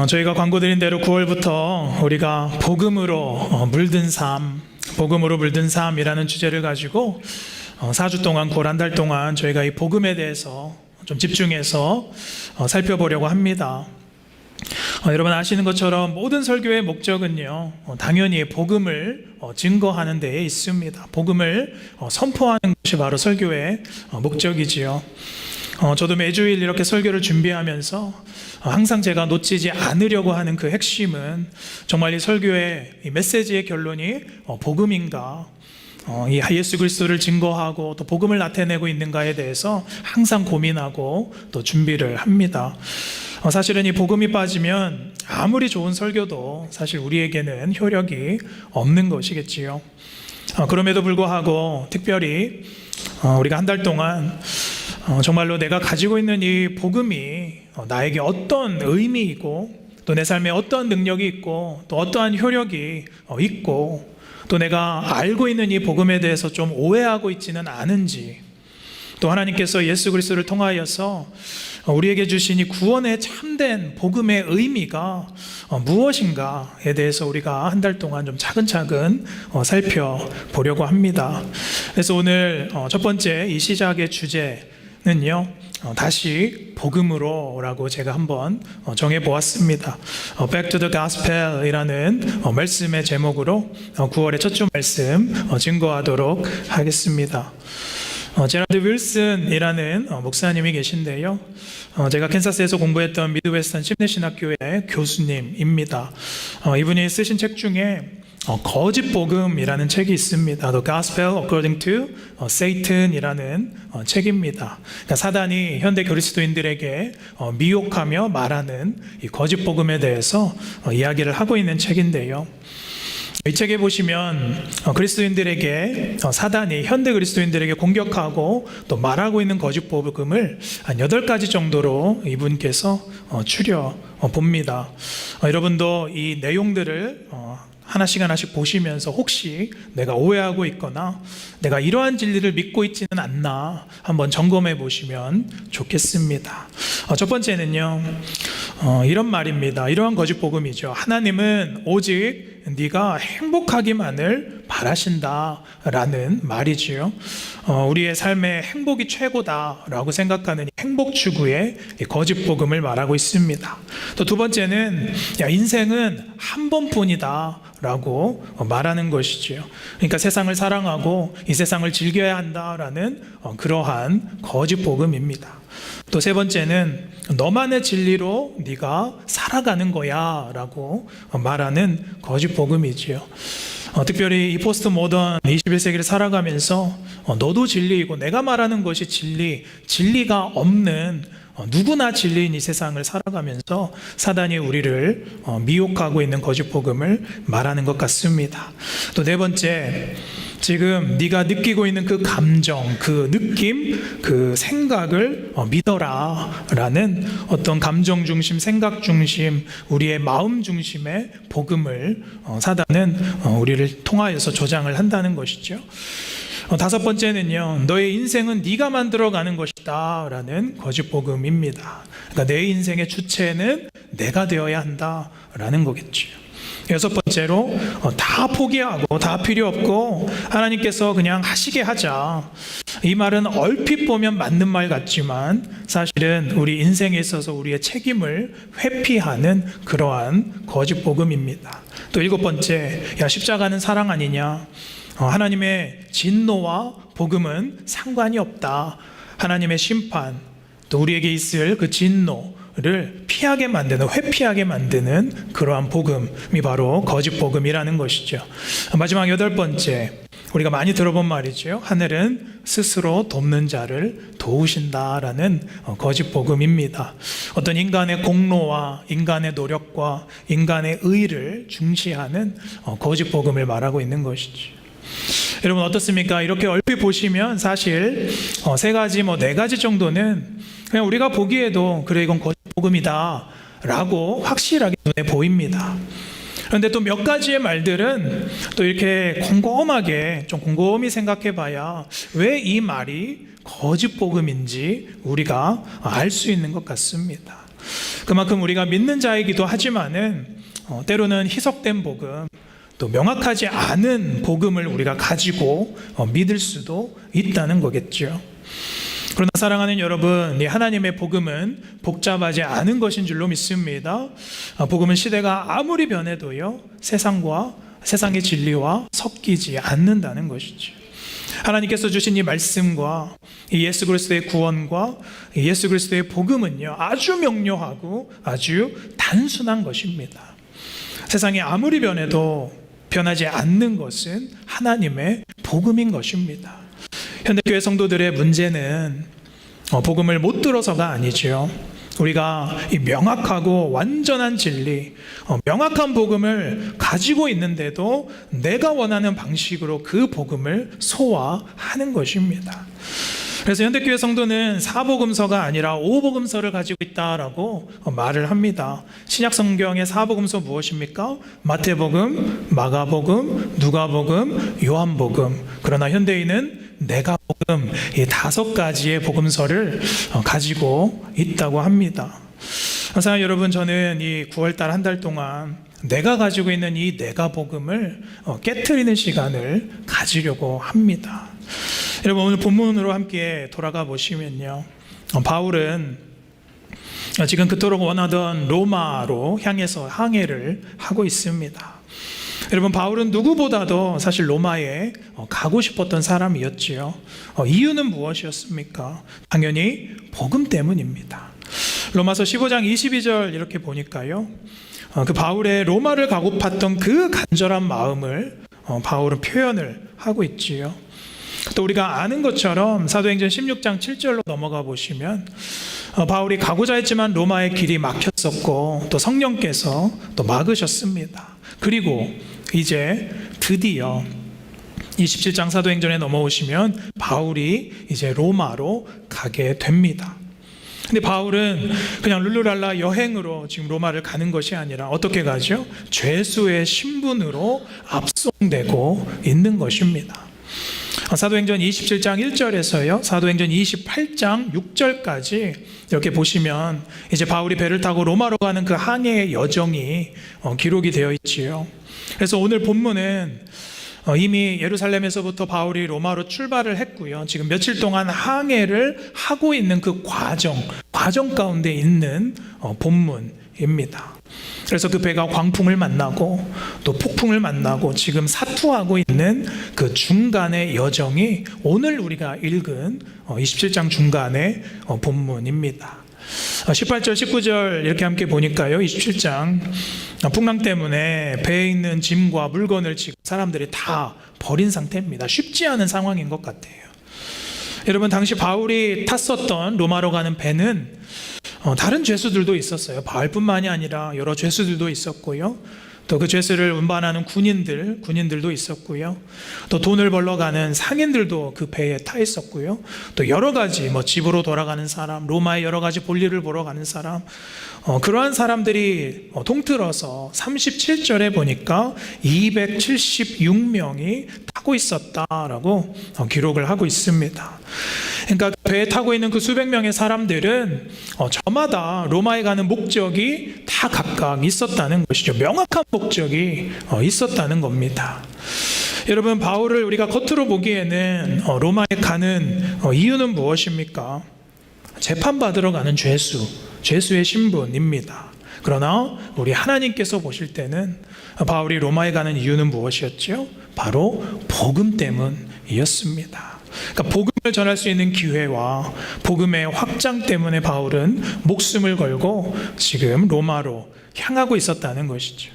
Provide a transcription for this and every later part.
저희가 광고 드린 대로 9월부터 우리가 복음으로 물든 삶이라는 주제를 가지고 4주 동안 9월 한 달 동안 저희가 이 복음에 대해서 좀 집중해서 살펴보려고 합니다. 여러분 아시는 것처럼 모든 설교의 목적은요, 당연히 복음을 증거하는 데에 있습니다. 복음을 선포하는 것이 바로 설교의 목적이지요. 저도 매주일 이렇게 설교를 준비하면서 항상 제가 놓치지 않으려고 하는 그 핵심은 정말 이 설교의 이 메시지의 결론이 복음인가, 이 예수 그리스도를 증거하고 또 복음을 나타내고 있는가에 대해서 항상 고민하고 또 준비를 합니다. 사실은 이 복음이 빠지면 아무리 좋은 설교도 사실 우리에게는 효력이 없는 것이겠지요. 그럼에도 불구하고 특별히 우리가 한 달 동안 정말로 내가 가지고 있는 이 복음이 나에게 어떤 의미이고 또 내 삶에 어떤 능력이 있고 또 어떠한 효력이 있고 또 내가 알고 있는 이 복음에 대해서 좀 오해하고 있지는 않은지, 또 하나님께서 예수 그리스도를 통하여서 우리에게 주신 이 구원의 참된 복음의 의미가 무엇인가에 대해서 우리가 한 달 동안 좀 차근차근 살펴보려고 합니다. 그래서 오늘 첫 번째 이 시작의 주제는요, 다시 복음으로라고 제가 한번 정해보았습니다. Back to the Gospel 이라는 말씀의 제목으로 9월의 첫 주 말씀 증거하도록 하겠습니다. 제라드 윌슨이라는 목사님이 계신데요, 제가 캔사스에서 공부했던 미드웨스턴 침례신학교의 교수님입니다. 이분이 쓰신 책 중에 거짓 복음이라는 책이 있습니다. The Gospel According to Satan이라는 책입니다. 그러니까 사단이 현대 그리스도인들에게 미혹하며 말하는 이 거짓 복음에 대해서 이야기를 하고 있는 책인데요, 이 책에 보시면 그리스도인들에게 사단이 현대 그리스도인들에게 공격하고 또 말하고 있는 거짓 복음을 한 8가지 정도로 이분께서 추려 봅니다. 여러분도 이 내용들을 하나씩 보시면서 혹시 내가 오해하고 있거나 내가 이러한 진리를 믿고 있지는 않나 한번 점검해 보시면 좋겠습니다. 첫 번째는요, 이런 말입니다. 이러한 거짓 복음이죠. 하나님은 오직 네가 행복하기만을 바라신다라는 말이지요. 우리의 삶의 행복이 최고다라고 생각하는 행복 추구의 거짓 복음을 말하고 있습니다. 또 두 번째는 인생은 한 번뿐이다라고 말하는 것이지요. 그러니까 세상을 사랑하고 이 세상을 즐겨야 한다라는 그러한 거짓 복음입니다. 또 세 번째는 너만의 진리로 네가 살아가는 거야 라고 말하는 거짓 복음이지요. 특별히 이 포스트 모던 21세기를 살아가면서 너도 진리이고 내가 말하는 것이 진리가 없는 누구나 진리인 이 세상을 살아가면서 사단이 우리를 미혹하고 있는 거짓 복음을 말하는 것 같습니다. 또 네 번째, 지금 네가 느끼고 있는 그 감정, 그 느낌, 그 생각을 믿어라 라는 어떤 감정 중심, 생각 중심, 우리의 마음 중심의 복음을 사단은 우리를 통하여서 조장을 한다는 것이죠. 다섯 번째는요, 너의 인생은 네가 만들어가는 것이다 라는 거짓 복음입니다. 그러니까 내 인생의 주체는 내가 되어야 한다라는 거겠죠. 여섯 번째로 다 포기하고 다 필요 없고 하나님께서 그냥 하시게 하자. 이 말은 얼핏 보면 맞는 말 같지만 사실은 우리 인생에 있어서 우리의 책임을 회피하는 그러한 거짓 복음입니다. 또 일곱 번째, 십자가는 사랑 아니냐, 하나님의 진노와 복음은 상관이 없다. 하나님의 심판, 또 우리에게 있을 그 진노를 피하게 만드는, 회피하게 만드는 그러한 복음이 바로 거짓 복음이라는 것이죠. 마지막 여덟 번째, 우리가 많이 들어본 말이죠. 하늘은 스스로 돕는 자를 도우신다라는 거짓 복음입니다. 어떤 인간의 공로와 인간의 노력과 인간의 의를 중시하는 거짓 복음을 말하고 있는 것이죠. 여러분 어떻습니까? 이렇게 얼핏 보시면 사실 세 가지, 네 가지 정도는 그냥 우리가 보기에도 그래 이건 거짓 복음이다 라고 확실하게 눈에 보입니다. 그런데 또 몇 가지의 말들은 또 이렇게 곰곰이 생각해 봐야 왜 이 말이 거짓 복음인지 우리가 알 수 있는 것 같습니다. 그만큼 우리가 믿는 자이기도 하지만은 때로는 희석된 복음, 또 명확하지 않은 복음을 우리가 가지고 믿을 수도 있다는 거겠죠. 그러나 사랑하는 여러분, 이 하나님의 복음은 복잡하지 않은 것인 줄로 믿습니다. 복음은 시대가 아무리 변해도요, 세상의 진리와 섞이지 않는다는 것이죠. 하나님께서 주신 이 말씀과 이 예수 그리스도의 구원과 이 예수 그리스도의 복음은요, 아주 명료하고 아주 단순한 것입니다. 세상이 아무리 변해도 변하지 않는 것은 하나님의 복음인 것입니다. 현대교회 성도들의 문제는 복음을 못 들어서가 아니죠. 우리가 이 명확하고 완전한 진리, 명확한 복음을 가지고 있는데도 내가 원하는 방식으로 그 복음을 소화하는 것입니다. 그래서 현대교회 성도는 사복음서가 아니라 오복음서를 가지고 있다라고 말을 합니다. 신약 성경의 사복음서 무엇입니까? 마태복음, 마가복음, 누가복음, 요한복음. 그러나 현대인은 내가복음, 이 5가지의 복음서를 가지고 있다고 합니다. 사랑하는 여러분, 저는 이 9월달 한 달 동안 내가 가지고 있는 이 내가복음을 깨트리는 시간을 가지려고 합니다. 여러분, 오늘 본문으로 함께 돌아가 보시면요, 바울은 지금 그토록 원하던 로마로 향해서 항해를 하고 있습니다. 여러분, 바울은 누구보다도 사실 로마에 가고 싶었던 사람이었지요. 이유는 무엇이었습니까? 당연히 복음 때문입니다. 로마서 15장 22절 이렇게 보니까요, 그 바울의 로마를 가고팠던 그 간절한 마음을 바울은 표현을 하고 있지요. 또 우리가 아는 것처럼 사도행전 16장 7절로 넘어가 보시면 바울이 가고자 했지만 로마의 길이 막혔었고 또 성령께서 또 막으셨습니다. 그리고 이제 드디어 27장 사도행전에 넘어오시면 바울이 이제 로마로 가게 됩니다. 근데 바울은 그냥 룰루랄라 여행으로 지금 로마를 가는 것이 아니라 어떻게 가죠? 죄수의 신분으로 압송되고 있는 것입니다. 사도행전 27장 1절에서요, 사도행전 28장 6절까지 이렇게 보시면 이제 바울이 배를 타고 로마로 가는 그 항해의 여정이 기록이 되어 있지요. 그래서 오늘 본문은 이미 예루살렘에서부터 바울이 로마로 출발을 했고요, 지금 며칠 동안 항해를 하고 있는 그 과정 가운데 있는 본문입니다. 그래서 그 배가 광풍을 만나고 또 폭풍을 만나고 지금 사투하고 있는 그 중간의 여정이 오늘 우리가 읽은 27장 중간의 본문입니다. 18절 19절 이렇게 함께 보니까요, 27장 풍랑 때문에 배에 있는 짐과 물건을 지금 사람들이 다 버린 상태입니다. 쉽지 않은 상황인 것 같아요. 여러분, 당시 바울이 탔었던 로마로 가는 배는 다른 죄수들도 있었어요. 바울뿐만이 아니라 여러 죄수들도 있었고요, 또 그 죄수를 운반하는 군인들도 있었고요, 또 돈을 벌러 가는 상인들도 그 배에 타 있었고요, 또 여러 가지 집으로 돌아가는 사람, 로마의 여러 가지 볼일을 보러 가는 사람, 그러한 사람들이 통틀어서 37절에 보니까 276명이 타고 있었다라고 기록을 하고 있습니다. 그러니까 배에 타고 있는 그 수백 명의 사람들은 저마다 로마에 가는 목적이 다 각각 있었다는 것이죠. 명확한 목적이 있었다는 겁니다. 여러분, 바울을 우리가 겉으로 보기에는 로마에 가는 이유는 무엇입니까? 재판받으러 가는 죄수의 신분입니다. 그러나 우리 하나님께서 보실 때는 바울이 로마에 가는 이유는 무엇이었죠? 바로 복음 때문이었습니다. 그러니까 복음을 전할 수 있는 기회와 복음의 확장 때문에 바울은 목숨을 걸고 지금 로마로 향하고 있었다는 것이죠.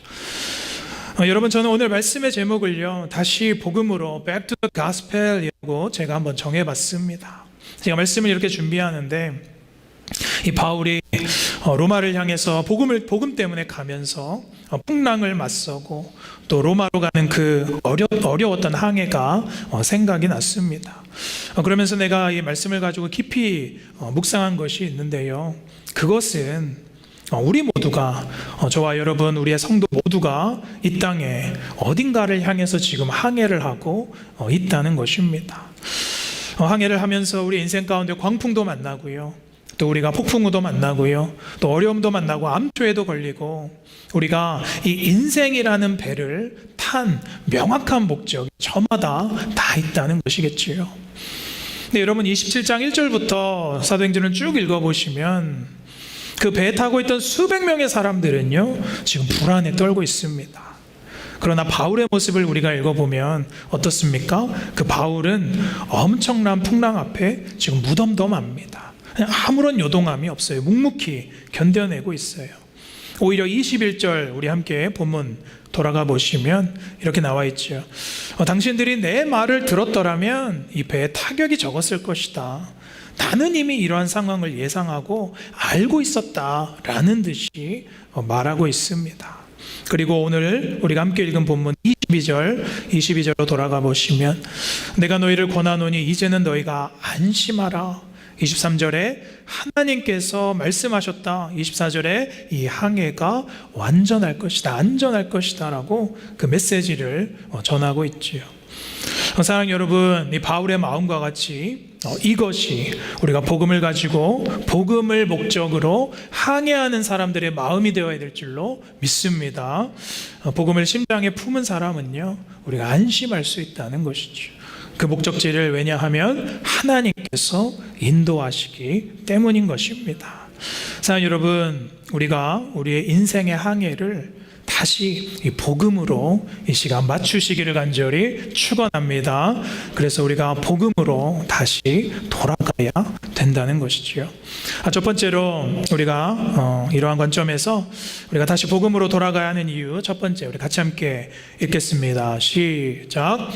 여러분, 저는 오늘 말씀의 제목을요, 다시 복음으로 Back to the Gospel이라고 제가 한번 정해봤습니다. 제가 말씀을 이렇게 준비하는데, 이 바울이 로마를 향해서 복음 때문에 가면서 풍랑을 맞서고 또 로마로 가는 그 어려웠던 항해가 생각이 났습니다. 그러면서 내가 이 말씀을 가지고 깊이 묵상한 것이 있는데요, 그것은 우리 모두가, 저와 여러분, 우리의 성도 모두가 이 땅에 어딘가를 향해서 지금 항해를 하고 있다는 것입니다. 항해를 하면서 우리 인생 가운데 광풍도 만나고요, 또 우리가 폭풍우도 만나고요, 또 어려움도 만나고 암초에도 걸리고, 우리가 이 인생이라는 배를 탄 명확한 목적이 저마다 다 있다는 것이겠지요. 근데 여러분, 27장 1절부터 사도행전을 쭉 읽어보시면 그 배에 타고 있던 수백 명의 사람들은요, 지금 불안에 떨고 있습니다. 그러나 바울의 모습을 우리가 읽어보면 어떻습니까? 그 바울은 엄청난 풍랑 앞에 지금 무덤덤합니다. 그냥 아무런 요동함이 없어요. 묵묵히 견뎌내고 있어요. 오히려 21절 우리 함께 본문 돌아가 보시면 이렇게 나와 있죠. 당신들이 내 말을 들었더라면 이 배에 타격이 적었을 것이다. 나는 이미 이러한 상황을 예상하고 알고 있었다라는 듯이 말하고 있습니다. 그리고 오늘 우리가 함께 읽은 본문 22절로 돌아가 보시면 내가 너희를 권하노니 이제는 너희가 안심하라. 23절에 하나님께서 말씀하셨다. 24절에 이 항해가 완전할 것이다, 안전할 것이다 라고 그 메시지를 전하고 있지요. 사랑하는 여러분, 이 바울의 마음과 같이 이것이 우리가 복음을 가지고 복음을 목적으로 항해하는 사람들의 마음이 되어야 될 줄로 믿습니다. 복음을 심장에 품은 사람은요, 우리가 안심할 수 있다는 것이죠. 그 목적지를 왜냐하면 하나님께서 인도하시기 때문인 것입니다. 사랑하는 여러분, 우리가 우리의 인생의 항해를 다시 이 복음으로 이 시간 맞추시기를 간절히 축원합니다. 그래서 우리가 복음으로 다시 돌아가야 된다는 것이지요. 첫 번째로 우리가 이러한 관점에서 우리가 다시 복음으로 돌아가야 하는 이유, 첫 번째 우리 같이 함께 읽겠습니다. 시작.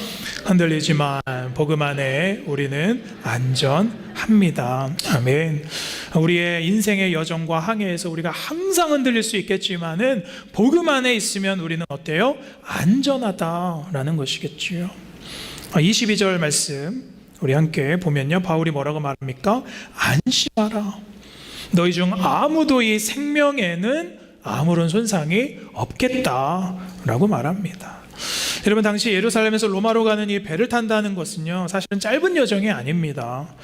흔들리지만 복음 안에 우리는 안전합니다. 아멘. 우리의 인생의 여정과 항해에서 우리가 항상 흔들릴 수 있겠지만은 복음 안에 있으면 우리는 어때요? 안전하다라는 것이겠지요. 22절 말씀 우리 함께 보면요, 바울이 뭐라고 말합니까? 안심하라. 너희 중 아무도 이 생명에는 아무런 손상이 없겠다라고 말합니다. 여러분, 당시 예루살렘에서 로마로 가는 이 배를 탄다는 것은요, 사실은 짧은 여정이 아닙니다.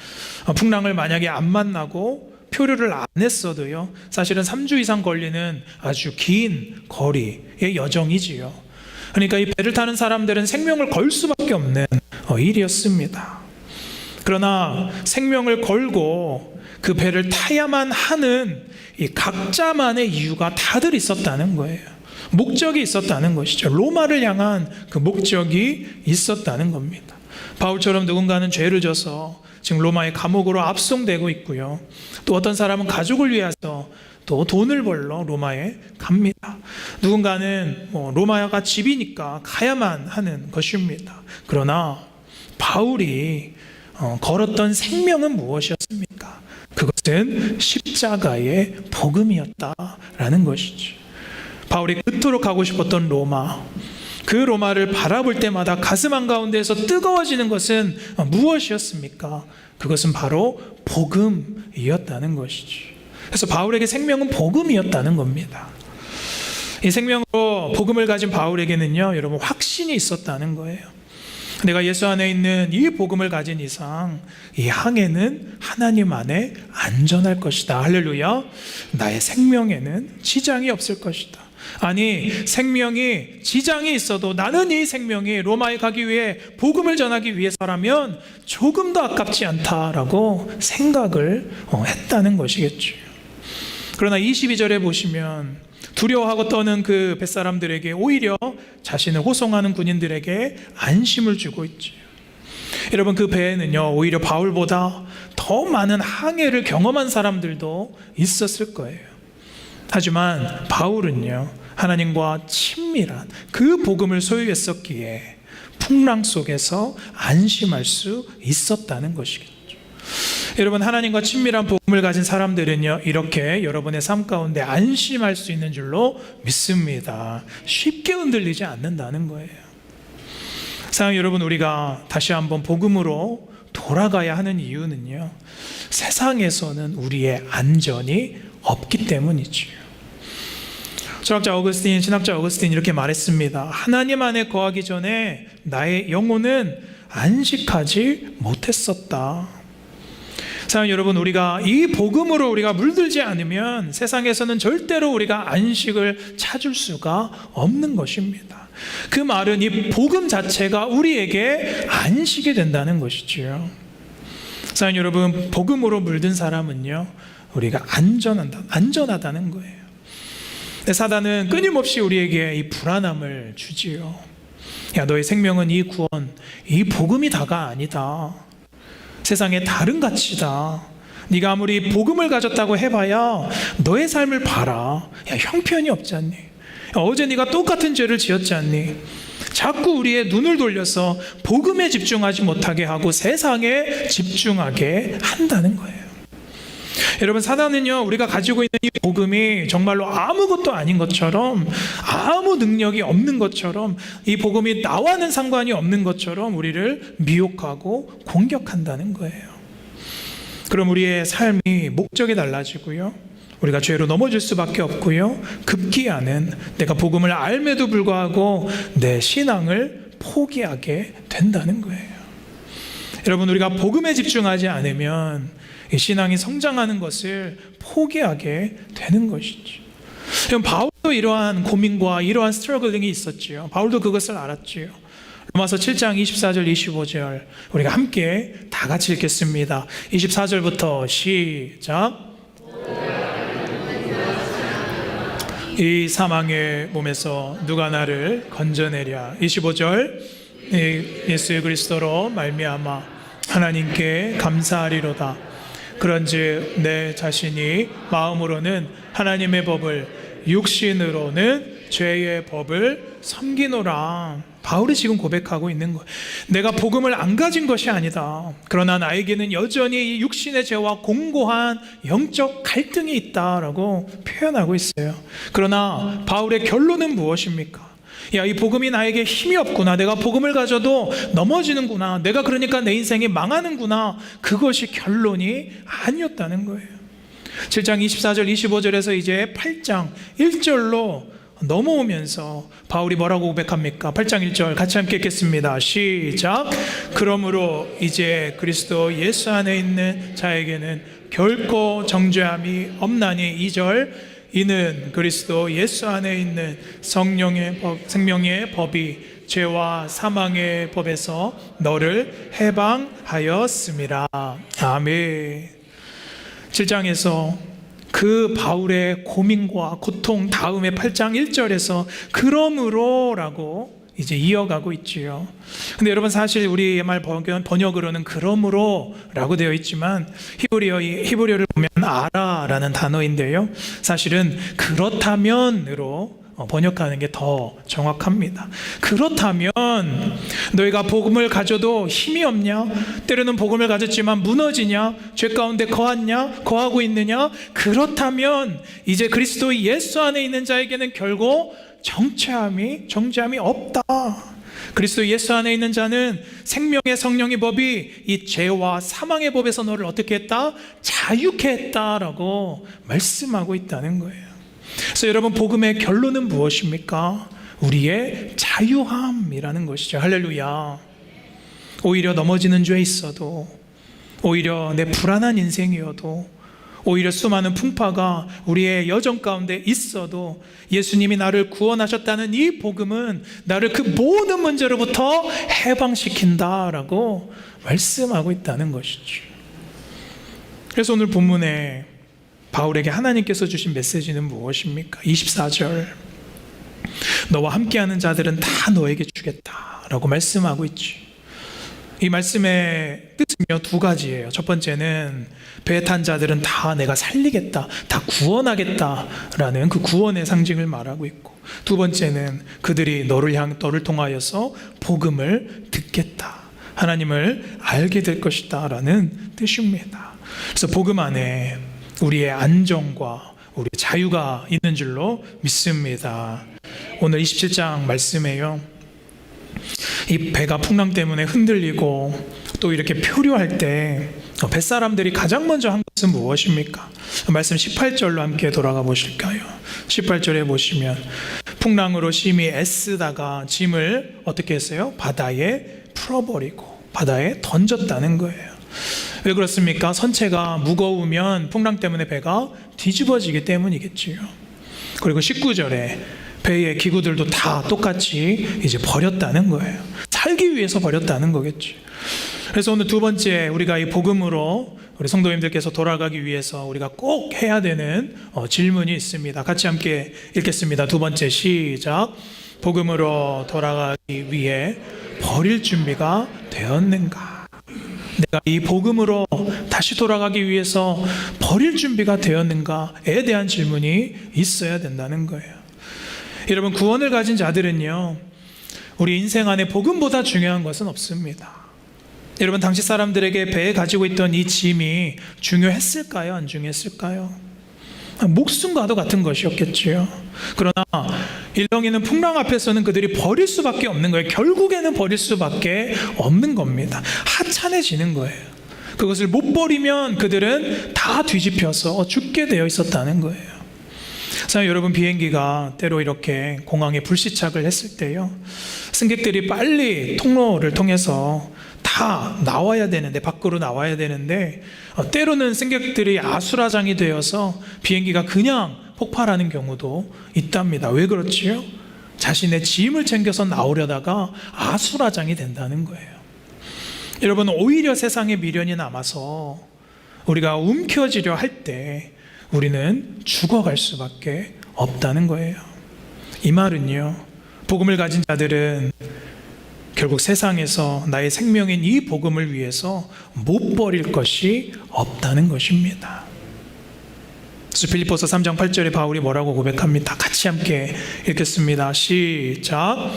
풍랑을 만약에 안 만나고 표류를 안 했어도요, 사실은 3주 이상 걸리는 아주 긴 거리의 여정이지요. 그러니까 이 배를 타는 사람들은 생명을 걸 수밖에 없는 일이었습니다. 그러나 생명을 걸고 그 배를 타야만 하는 이 각자만의 이유가 다들 있었다는 거예요. 목적이 있었다는 것이죠. 로마를 향한 그 목적이 있었다는 겁니다. 바울처럼 누군가는 죄를 져서 지금 로마의 감옥으로 압송되고 있고요. 또 어떤 사람은 가족을 위해서 또 돈을 벌러 로마에 갑니다. 누군가는 로마가 집이니까 가야만 하는 것입니다. 그러나 바울이 걸었던 생명은 무엇이었습니까? 그것은 십자가의 복음이었다라는 것이죠. 바울이 그토록 가고 싶었던 로마, 그 로마를 바라볼 때마다 가슴 한가운데에서 뜨거워지는 것은 무엇이었습니까? 그것은 바로 복음이었다는 것이죠. 그래서 바울에게 생명은 복음이었다는 겁니다. 이 생명으로 복음을 가진 바울에게는요, 여러분, 확신이 있었다는 거예요. 내가 예수 안에 있는 이 복음을 가진 이상 이 항해는 하나님 안에 안전할 것이다. 할렐루야. 나의 생명에는 지장이 없을 것이다. 아니, 생명이 지장이 있어도 나는 이 생명이 로마에 가기 위해 복음을 전하기 위해서라면 조금 더 아깝지 않다라고 생각을 했다는 것이겠죠. 그러나 22절에 보시면 두려워하고 떠는 그 뱃사람들에게 오히려 자신을 호송하는 군인들에게 안심을 주고 있죠. 여러분, 그 배에는요, 오히려 바울보다 더 많은 항해를 경험한 사람들도 있었을 거예요. 하지만 바울은요, 하나님과 친밀한 그 복음을 소유했었기에 풍랑 속에서 안심할 수 있었다는 것이겠죠. 여러분, 하나님과 친밀한 복음을 가진 사람들은요, 이렇게 여러분의 삶 가운데 안심할 수 있는 줄로 믿습니다. 쉽게 흔들리지 않는다는 거예요. 사랑하는 여러분, 우리가 다시 한번 복음으로 돌아가야 하는 이유는요, 세상에서는 우리의 안전이 없기 때문이지요. 철학자 어거스틴, 신학자 어거스틴 이렇게 말했습니다. 하나님 안에 거하기 전에 나의 영혼은 안식하지 못했었다. 사랑하는 여러분, 우리가 이 복음으로 우리가 물들지 않으면 세상에서는 절대로 우리가 안식을 찾을 수가 없는 것입니다. 그 말은 이 복음 자체가 우리에게 안식이 된다는 것이지요. 사랑하는 여러분, 복음으로 물든 사람은요, 우리가 안전하다는 거예요. 사단은 끊임없이 우리에게 이 불안함을 주지요. 야, 너의 생명은 이 구원, 이 복음이 다가 아니다. 세상에 다른 가치다. 네가 아무리 복음을 가졌다고 해봐야 너의 삶을 봐라. 야, 형편이 없지 않니? 야, 어제 네가 똑같은 죄를 지었지 않니? 자꾸 우리의 눈을 돌려서 복음에 집중하지 못하게 하고 세상에 집중하게 한다는 거예요. 여러분, 사단은요, 우리가 가지고 있는 이 복음이 정말로 아무것도 아닌 것처럼, 아무 능력이 없는 것처럼, 이 복음이 나와는 상관이 없는 것처럼 우리를 미혹하고 공격한다는 거예요. 그럼 우리의 삶이 목적이 달라지고요, 우리가 죄로 넘어질 수밖에 없고요, 급기야는 내가 복음을 알매도 불구하고 내 신앙을 포기하게 된다는 거예요. 여러분, 우리가 복음에 집중하지 않으면 이 신앙이 성장하는 것을 포기하게 되는 것이죠. 바울도 이러한 고민과 이러한 스트러글링이 있었지요. 바울도 그것을 알았지요. 로마서 7장 24절 25절 우리가 함께 다 같이 읽겠습니다. 24절부터 시작. 이 사망의 몸에서 누가 나를 건져내랴. 25절 예수 그리스도로 말미암아 하나님께 감사하리로다. 그런즉 내 자신이 마음으로는 하나님의 법을, 육신으로는 죄의 법을 섬기노라. 바울이 지금 고백하고 있는 거예요. 내가 복음을 안 가진 것이 아니다. 그러나 나에게는 여전히 이 육신의 죄와 공고한 영적 갈등이 있다라고 표현하고 있어요. 그러나 바울의 결론은 무엇입니까? 야, 이 복음이 나에게 힘이 없구나. 내가 복음을 가져도 넘어지는구나. 내가 그러니까 내 인생이 망하는구나. 그것이 결론이 아니었다는 거예요. 7장 24절 25절에서 이제 8장 1절로 넘어오면서 바울이 뭐라고 고백합니까? 8장 1절 같이 함께 읽겠습니다. 시작. 그러므로 이제 그리스도 예수 안에 있는 자에게는 결코 정죄함이 없나니. 2절. 이는 그리스도 예수 안에 있는 성령의 법, 생명의 법이 죄와 사망의 법에서 너를 해방하였음이라. 아멘. 7장에서 그 바울의 고민과 고통 다음에 8장 1절에서 그러므로라고 이제 이어가고 있지요. 근데 여러분, 사실 우리의 말 번역으로는 그러므로라고 되어 있지만 히브리어를 보면 아라라는 단어인데요, 사실은 그렇다면으로 번역하는 게 더 정확합니다. 그렇다면 너희가 복음을 가져도 힘이 없냐? 때로는 복음을 가졌지만 무너지냐? 죄 가운데 거하고 있느냐? 그렇다면 이제 그리스도 예수 안에 있는 자에게는 결국 정죄함이 없다. 그리스도 예수 안에 있는 자는 생명의 성령의 법이 이 죄와 사망의 법에서 너를 어떻게 했다? 자유케 했다라고 말씀하고 있다는 거예요. 그래서 여러분, 복음의 결론은 무엇입니까? 우리의 자유함이라는 것이죠. 할렐루야. 오히려 넘어지는 죄에 있어도, 오히려 내 불안한 인생이어도, 오히려 수많은 풍파가 우리의 여정 가운데 있어도 예수님이 나를 구원하셨다는 이 복음은 나를 그 모든 문제로부터 해방시킨다라고 말씀하고 있다는 것이죠. 그래서 오늘 본문에 바울에게 하나님께서 주신 메시지는 무엇입니까? 24절. 너와 함께하는 자들은 다 너에게 주겠다라고 말씀하고 있지. 이 말씀의 뜻은요, 두 가지예요. 첫 번째는 배 탄 자들은 다 내가 살리겠다, 다 구원하겠다라는 그 구원의 상징을 말하고 있고, 두 번째는 그들이 너를 통하여서 복음을 듣겠다, 하나님을 알게 될 것이다 라는 뜻입니다. 그래서 복음 안에 우리의 안정과 우리의 자유가 있는 줄로 믿습니다. 오늘 27장 말씀에요, 이 배가 풍랑 때문에 흔들리고 또 이렇게 표류할 때 뱃사람들이 가장 먼저 한 것은 무엇입니까? 말씀 18절로 함께 돌아가 보실까요? 18절에 보시면 풍랑으로 심히 애쓰다가 짐을 어떻게 했어요? 바다에 풀어버리고 바다에 던졌다는 거예요. 왜 그렇습니까? 선체가 무거우면 풍랑 때문에 배가 뒤집어지기 때문이겠지요. 그리고 19절에 배의 기구들도 다 똑같이 이제 버렸다는 거예요. 살기 위해서 버렸다는 거겠죠. 그래서 오늘 두 번째, 우리가 이 복음으로 우리 성도님들께서 돌아가기 위해서 우리가 꼭 해야 되는 질문이 있습니다. 같이 함께 읽겠습니다. 두 번째, 시작. 복음으로 돌아가기 위해 버릴 준비가 되었는가? 내가 이 복음으로 다시 돌아가기 위해서 버릴 준비가 되었는가에 대한 질문이 있어야 된다는 거예요. 여러분, 구원을 가진 자들은요, 우리 인생 안에 복음보다 중요한 것은 없습니다. 여러분, 당시 사람들에게 배에 가지고 있던 이 짐이 중요했을까요? 안 중요했을까요? 목숨과도 같은 것이었겠지요. 그러나 일렁이는 풍랑 앞에서는 그들이 버릴 수밖에 없는 거예요. 결국에는 버릴 수밖에 없는 겁니다. 하찮아지는 거예요. 그것을 못 버리면 그들은 다 뒤집혀서 죽게 되어 있었다는 거예요. 자, 여러분, 비행기가 때로 이렇게 공항에 불시착을 했을 때요, 승객들이 빨리 통로를 통해서 다 나와야 되는데, 밖으로 나와야 되는데, 때로는 승객들이 아수라장이 되어서 비행기가 그냥 폭발하는 경우도 있답니다. 왜 그렇지요? 자신의 짐을 챙겨서 나오려다가 아수라장이 된다는 거예요. 여러분, 오히려 세상에 미련이 남아서 우리가 움켜쥐려 할 때 우리는 죽어갈 수밖에 없다는 거예요. 이 말은요, 복음을 가진 자들은 결국 세상에서 나의 생명인 이 복음을 위해서 못 버릴 것이 없다는 것입니다. 그래서 빌립보서 3장 8절에 바울이 뭐라고 고백합니다. 같이 함께 읽겠습니다. 시작.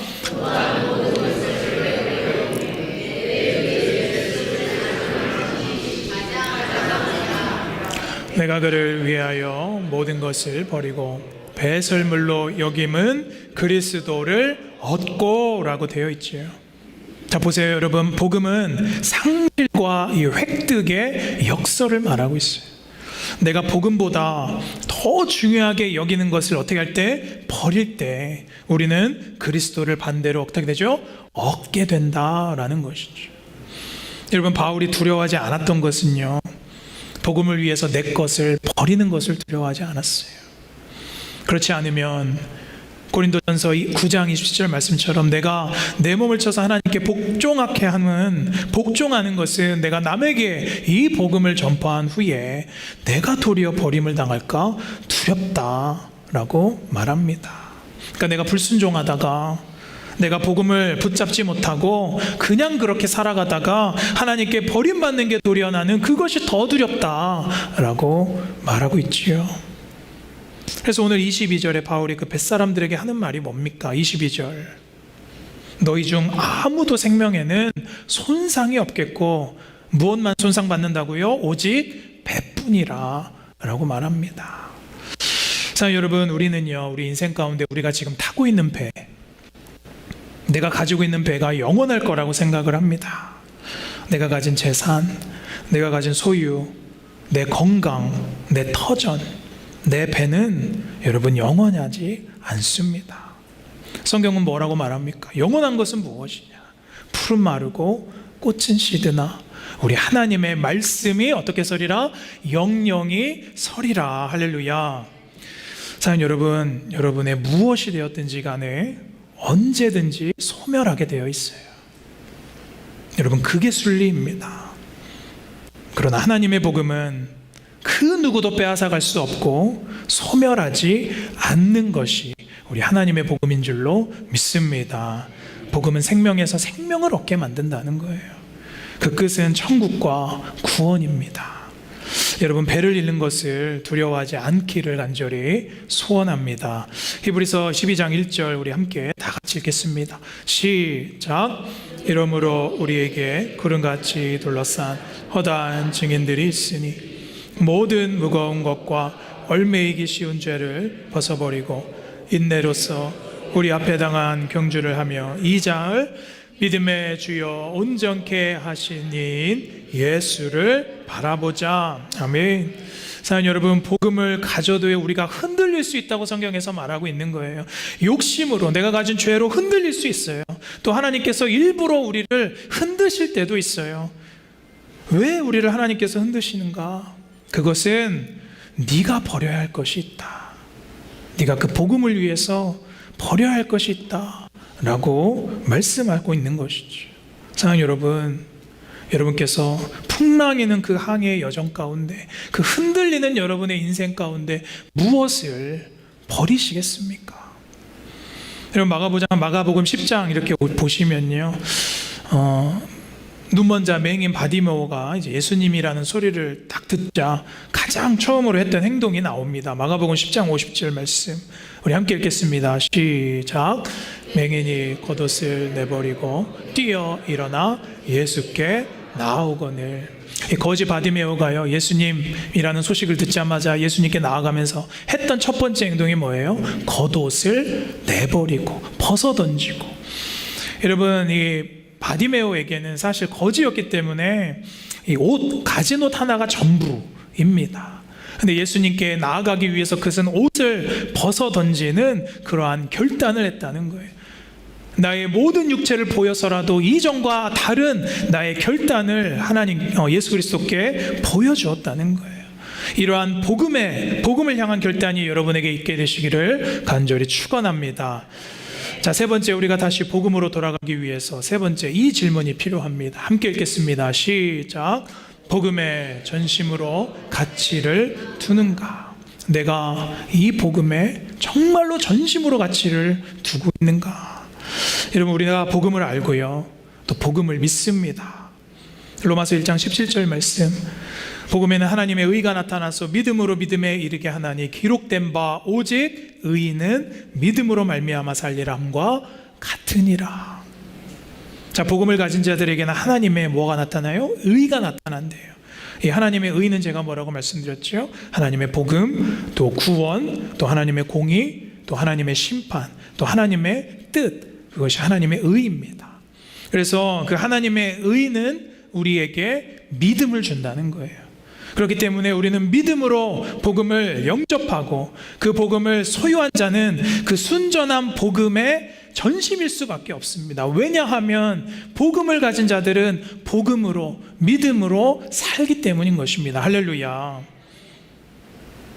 내가 그를 위하여 모든 것을 버리고 배설물로 여김은 그리스도를 얻고 라고 되어 있지요. 자, 보세요, 여러분. 복음은 상실과 이 획득의 역설을 말하고 있어요. 내가 복음보다 더 중요하게 여기는 것을 어떻게 할 때? 버릴 때 우리는 그리스도를 반대로 어떻게 되죠? 얻게 된다라는 것이죠. 여러분, 바울이 두려워하지 않았던 것은요, 복음을 위해서 내 것을 버리는 것을 두려워하지 않았어요. 그렇지 않으면 고린도전서 9장 27절 말씀처럼 내가 내 몸을 쳐서 하나님께 복종하는 것은 내가 남에게 이 복음을 전파한 후에 내가 도리어 버림을 당할까 두렵다라고 말합니다. 그러니까 내가 불순종하다가 내가 복음을 붙잡지 못하고 그냥 그렇게 살아가다가 하나님께 버림받는 게 도리어 나는 그것이 더 두렵다라고 말하고 있지요. 그래서 오늘 22절에 바울이 그 벳사람들에게 하는 말이 뭡니까? 22절. 너희 중 아무도 생명에는 손상이 없겠고 무엇만 손상받는다고요? 오직 배뿐이라 라고 말합니다. 자, 여러분, 우리는요, 우리 인생 가운데 우리가 지금 타고 있는 배, 내가 가지고 있는 배가 영원할 거라고 생각을 합니다. 내가 가진 재산, 내가 가진 소유, 내 건강, 내 터전, 내 배는 여러분 영원하지 않습니다. 성경은 뭐라고 말합니까? 영원한 것은 무엇이냐? 푸른 마르고 꽃은 시드나 우리 하나님의 말씀이 어떻게 서리라? 영영이 서리라. 할렐루야. 사연 여러분, 여러분의 무엇이 되었든지 간에 언제든지 소멸하게 되어 있어요. 여러분, 그게 순리입니다. 그러나 하나님의 복음은 그 누구도 빼앗아갈 수 없고 소멸하지 않는 것이 우리 하나님의 복음인 줄로 믿습니다. 복음은 생명에서 생명을 얻게 만든다는 거예요. 그 끝은 천국과 구원입니다. 여러분, 배를 잃는 것을 두려워하지 않기를 간절히 소원합니다. 히브리서 12장 1절 우리 함께 다 같이 읽겠습니다. 시작. 이러므로 우리에게 구름같이 둘러싼 허다한 증인들이 있으니 모든 무거운 것과 얽매이기 쉬운 죄를 벗어버리고 인내로서 우리 앞에 당한 경주를 하며 이 장을 믿음의 주여 온전케 하신 이인 예수를 바라보자. 아멘. 사연 여러분, 복음을 가져도 우리가 흔들릴 수 있다고 성경에서 말하고 있는 거예요. 욕심으로, 내가 가진 죄로 흔들릴 수 있어요. 또 하나님께서 일부러 우리를 흔드실 때도 있어요. 왜 우리를 하나님께서 흔드시는가? 그것은 네가 버려야 할 것이 있다. 네가 그 복음을 위해서 버려야 할 것이 있다 라고 말씀하고 있는 것이죠. 사랑하는 여러분, 여러분께서 풍랑이는 그 항해의 여정 가운데, 그 흔들리는 여러분의 인생 가운데 무엇을 버리시겠습니까? 여러분, 마가복음 10장 이렇게 보시면요, 눈먼 자 맹인 바디메오가 이제 예수님이라는 소리를 딱 듣자 가장 처음으로 했던 행동이 나옵니다. 마가복음 10장 50절 말씀 우리 함께 읽겠습니다. 시작. 맹인이 겉옷을 내버리고 뛰어 일어나 예수께 나아오거늘. 이 거지 바디메오가요, 예수님이라는 소식을 듣자마자 예수님께 나아가면서 했던 첫 번째 행동이 뭐예요? 겉옷을 내버리고 벗어던지고. 여러분, 이 바디메오에게는 사실 거지였기 때문에 이 옷, 가진 옷 하나가 전부입니다. 근데 예수님께 나아가기 위해서 그것은 옷을 벗어던지는 그러한 결단을 했다는 거예요. 나의 모든 육체를 보여서라도 이전과 다른 나의 결단을 예수 그리스도께 보여주었다는 거예요. 이러한 복음을 향한 결단이 여러분에게 있게 되시기를 간절히 축원합니다. 자, 세 번째, 우리가 다시 복음으로 돌아가기 위해서 세 번째, 이 질문이 필요합니다. 함께 읽겠습니다. 시작. 복음에 전심으로 가치를 두는가? 내가 이 복음에 정말로 전심으로 가치를 두고 있는가? 여러분, 우리가 복음을 알고요, 또 복음을 믿습니다. 로마서 1장 17절 말씀, 복음에는 하나님의 의가 나타나서 믿음으로 믿음에 이르게 하나니 기록된 바 오직 의인은 믿음으로 말미암아 살리라 함과 같으니라. 자, 복음을 가진 자들에게는 하나님의 뭐가 나타나요? 의가 나타난대요. 이 하나님의 의는 제가 뭐라고 말씀드렸죠? 하나님의 복음, 또 구원, 또 하나님의 공의, 또 하나님의 심판, 또 하나님의 뜻, 그것이 하나님의 의입니다. 그래서 그 하나님의 의는 우리에게 믿음을 준다는 거예요. 그렇기 때문에 우리는 믿음으로 복음을 영접하고 그 복음을 소유한 자는 그 순전한 복음의 전심일 수밖에 없습니다. 왜냐하면 복음을 가진 자들은 복음으로, 믿음으로 살기 때문인 것입니다. 할렐루야.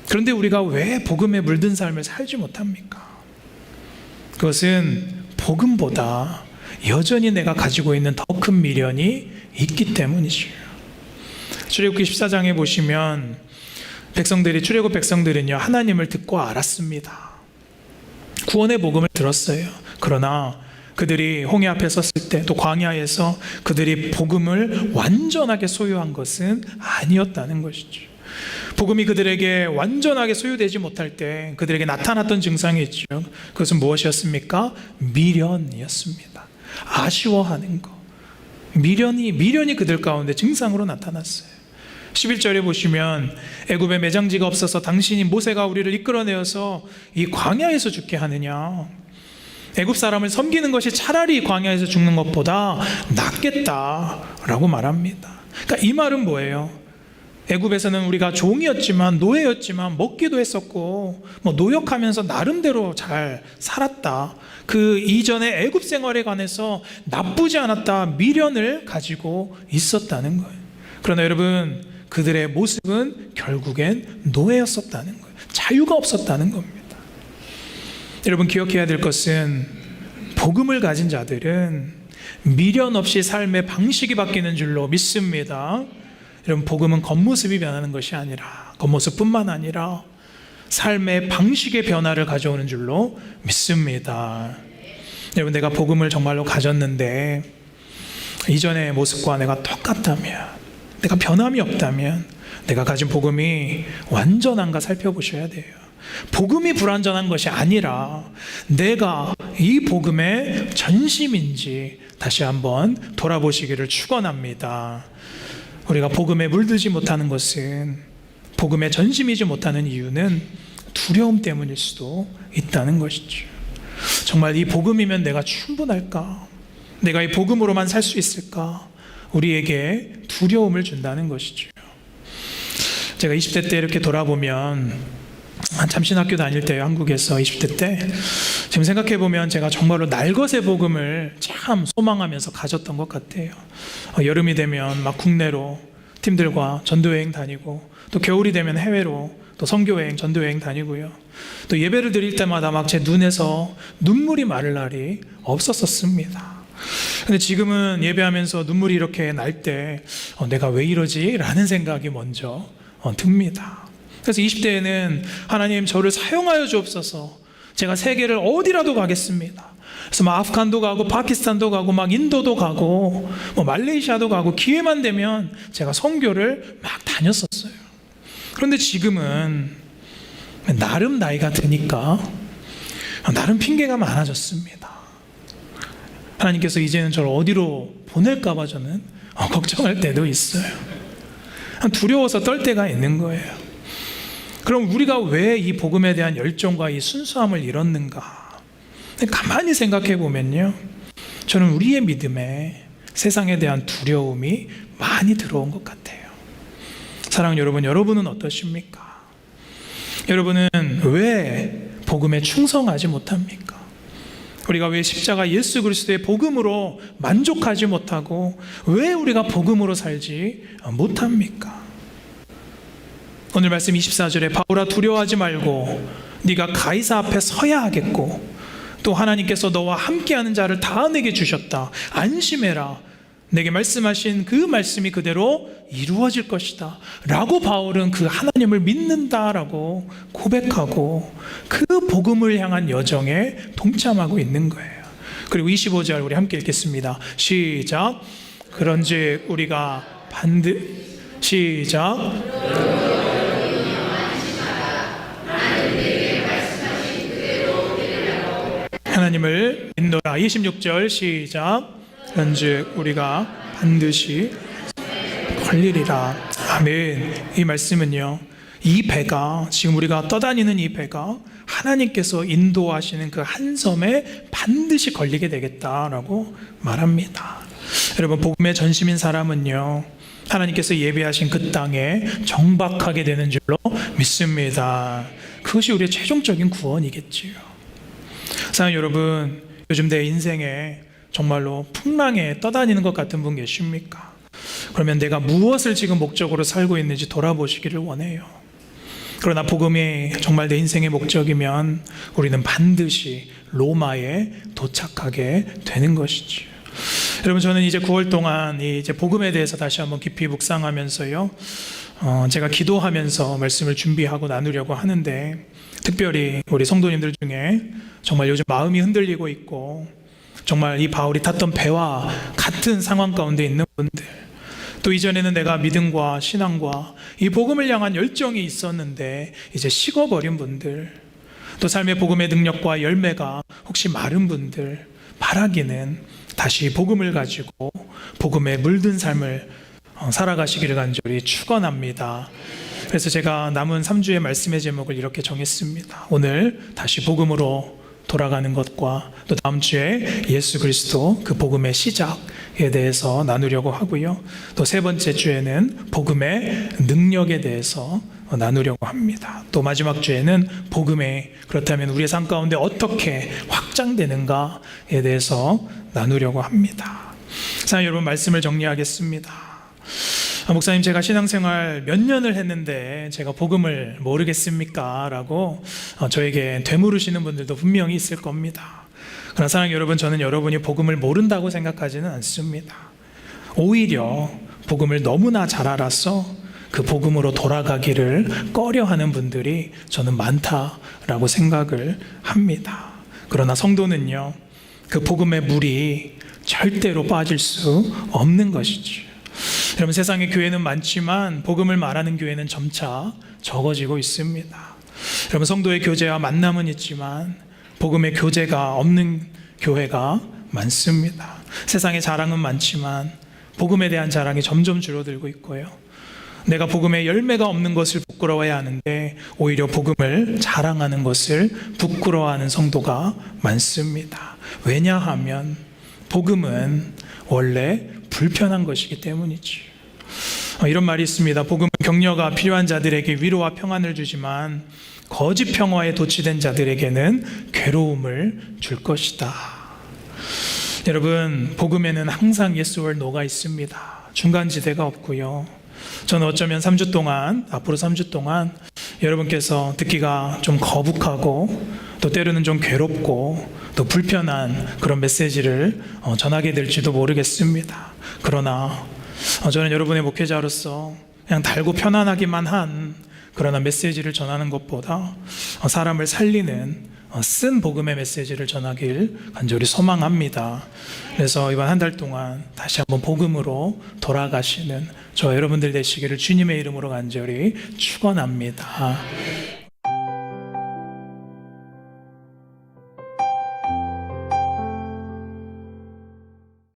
그런데 우리가 왜 복음에 물든 삶을 살지 못합니까? 그것은 복음보다 여전히 내가 가지고 있는 더 큰 미련이 있기 때문이죠. 출애굽기 14장에 보시면 출애굽 백성들은요, 하나님을 듣고 알았습니다. 구원의 복음을 들었어요. 그러나 그들이 홍해 앞에 섰을 때, 또 광야에서 그들이 복음을 완전하게 소유한 것은 아니었다는 것이죠. 복음이 그들에게 완전하게 소유되지 못할 때 그들에게 나타났던 증상이 있죠. 그것은 무엇이었습니까? 미련이었습니다. 아쉬워하는 것. 미련이 그들 가운데 증상으로 나타났어요. 11절에 보시면 애굽에 매장지가 없어서 당신이 모세가 우리를 이끌어내어서 이 광야에서 죽게 하느냐, 애굽 사람을 섬기는 것이 차라리 광야에서 죽는 것보다 낫겠다라고 말합니다. 그러니까 이 말은 뭐예요? 애굽에서는 우리가 종이었지만, 노예였지만 먹기도 했었고 노역하면서 나름대로 잘 살았다, 그 이전에 애굽 생활에 관해서 나쁘지 않았다, 미련을 가지고 있었다는 거예요. 그러나 여러분, 그들의 모습은 결국엔 노예였었다는 거예요. 자유가 없었다는 겁니다. 여러분, 기억해야 될 것은 복음을 가진 자들은 미련 없이 삶의 방식이 바뀌는 줄로 믿습니다. 여러분, 복음은 겉모습이 변하는 것이 아니라, 겉모습뿐만 아니라 삶의 방식의 변화를 가져오는 줄로 믿습니다. 여러분, 내가 복음을 정말로 가졌는데 이전의 모습과 내가 똑같다면, 내가 변함이 없다면 내가 가진 복음이 완전한가 살펴보셔야 돼요. 복음이 불완전한 것이 아니라 내가 이 복음의 전심인지 다시 한번 돌아보시기를 축원합니다. 우리가 복음에 물들지 못하는 것은, 복음의 전심이지 못하는 이유는 두려움 때문일 수도 있다는 것이죠. 정말 이 복음이면 내가 충분할까? 내가 이 복음으로만 살 수 있을까? 우리에게 두려움을 준다는 것이죠. 제가 20대 때 이렇게 돌아보면, 참신학교 다닐 때요, 한국에서 20대 때, 지금 생각해보면 제가 정말로 날것의 복음을 참 소망하면서 가졌던 것 같아요. 여름이 되면 막 국내로 팀들과 전도여행 다니고, 또 겨울이 되면 해외로 또 선교여행, 전도여행 다니고요. 또 예배를 드릴 때마다 막 제 눈에서 눈물이 마를 날이 없었습니다. 근데 지금은 예배하면서 눈물이 이렇게 날 때 내가 왜 이러지? 라는 생각이 먼저 듭니다. 그래서 20대에는 하나님 저를 사용하여 주옵소서, 제가 세계를 어디라도 가겠습니다. 그래서 막 아프간도 가고 파키스탄도 가고 막 인도도 가고 뭐 말레이시아도 가고 기회만 되면 제가 선교를 막 다녔었어요. 그런데 지금은 나름 나이가 드니까 나름 핑계가 많아졌습니다. 하나님께서 이제는 저를 어디로 보낼까 봐 저는 걱정할 때도 있어요. 두려워서 떨 때가 있는 거예요. 그럼 우리가 왜 이 복음에 대한 열정과 이 순수함을 잃었는가? 가만히 생각해 보면요, 저는 우리의 믿음에 세상에 대한 두려움이 많이 들어온 것 같아요. 사랑하는 여러분, 여러분은 어떠십니까? 여러분은 왜 복음에 충성하지 못합니까? 우리가 왜 십자가 예수 그리스도의 복음으로 만족하지 못하고 왜 우리가 복음으로 살지 못합니까? 오늘 말씀 24절에 바울아 두려워하지 말고 네가 가이사 앞에 서야 하겠고 또 하나님께서 너와 함께하는 자를 다 내게 주셨다. 안심해라. 내게 말씀하신 그 말씀이 그대로 이루어질 것이다 라고 바울은 그 하나님을 믿는다라고 고백하고 그 복음을 향한 여정에 동참하고 있는 거예요. 그리고 25절 우리 함께 읽겠습니다. 시작. 그런즉 우리가 시작. 하나님을 믿노라. 26절 시작. 그런즉 우리가 반드시 걸리리라. 아멘. 이 말씀은요, 이 배가, 지금 우리가 떠다니는 이 배가 하나님께서 인도하시는 그 한 섬에 반드시 걸리게 되겠다라고 말합니다. 여러분, 복음의 전심인 사람은요, 하나님께서 예비하신 그 땅에 정박하게 되는 줄로 믿습니다. 그것이 우리의 최종적인 구원이겠지요. 사랑하는 여러분, 요즘 내 인생에 정말로 풍랑에 떠다니는 것 같은 분 계십니까? 그러면 내가 무엇을 지금 목적으로 살고 있는지 돌아보시기를 원해요. 그러나 복음이 정말 내 인생의 목적이면 우리는 반드시 로마에 도착하게 되는 것이죠. 여러분, 저는 이제 9월 동안 이제 복음에 대해서 다시 한번 깊이 묵상하면서요, 제가 기도하면서 말씀을 준비하고 나누려고 하는데, 특별히 우리 성도님들 중에 정말 요즘 마음이 흔들리고 있고 정말 이 바울이 탔던 배와 같은 상황 가운데 있는 분들, 또 이전에는 내가 믿음과 신앙과 이 복음을 향한 열정이 있었는데 이제 식어버린 분들, 또 삶의 복음의 능력과 열매가 혹시 마른 분들, 바라기는 다시 복음을 가지고 복음에 물든 삶을 살아가시기를 간절히 축원합니다. 그래서 제가 남은 3주의 말씀의 제목을 이렇게 정했습니다. 오늘 다시 복음으로 돌아가는 것과 또 다음 주에 예수 그리스도 그 복음의 시작에 대해서 나누려고 하고요. 또 세 번째 주에는 복음의 능력에 대해서 나누려고 합니다. 또 마지막 주에는 복음의, 그렇다면 우리의 삶 가운데 어떻게 확장되는가에 대해서 나누려고 합니다. 사랑하는 여러분, 말씀을 정리하겠습니다. 목사님, 제가 신앙생활 몇 년을 했는데 제가 복음을 모르겠습니까? 라고 저에게 되물으시는 분들도 분명히 있을 겁니다. 그러나 사랑하는 여러분, 저는 여러분이 복음을 모른다고 생각하지는 않습니다. 오히려 복음을 너무나 잘 알아서 그 복음으로 돌아가기를 꺼려하는 분들이 저는 많다라고 생각을 합니다. 그러나 성도는요, 그 복음의 물이 절대로 빠질 수 없는 것이죠. 여러분, 세상에 교회는 많지만 복음을 말하는 교회는 점차 적어지고 있습니다. 여러분, 성도의 교제와 만남은 있지만 복음의 교제가 없는 교회가 많습니다. 세상에 자랑은 많지만 복음에 대한 자랑이 점점 줄어들고 있고요. 내가 복음의 열매가 없는 것을 부끄러워해야 하는데 오히려 복음을 자랑하는 것을 부끄러워하는 성도가 많습니다. 왜냐하면 복음은 원래 불편한 것이기 때문이지. 이런 말이 있습니다. 복음은 격려가 필요한 자들에게 위로와 평안을 주지만 거짓 평화에 도취된 자들에게는 괴로움을 줄 것이다. 여러분, 복음에는 항상 예수를 녹아 있습니다. 중간지대가 없고요. 저는 어쩌면 3주 동안, 앞으로 3주 동안 여러분께서 듣기가 좀 거북하고 또 때로는 좀 괴롭고 또 불편한 그런 메시지를 전하게 될지도 모르겠습니다. 그러나 저는 여러분의 목회자로서 그냥 달고 편안하기만 한 그러나 메시지를 전하는 것보다 사람을 살리는 쓴 복음의 메시지를 전하길 간절히 소망합니다. 그래서 이번 한 달 동안 다시 한번 복음으로 돌아가시는 저 여러분들 되시기를 주님의 이름으로 간절히 축원합니다.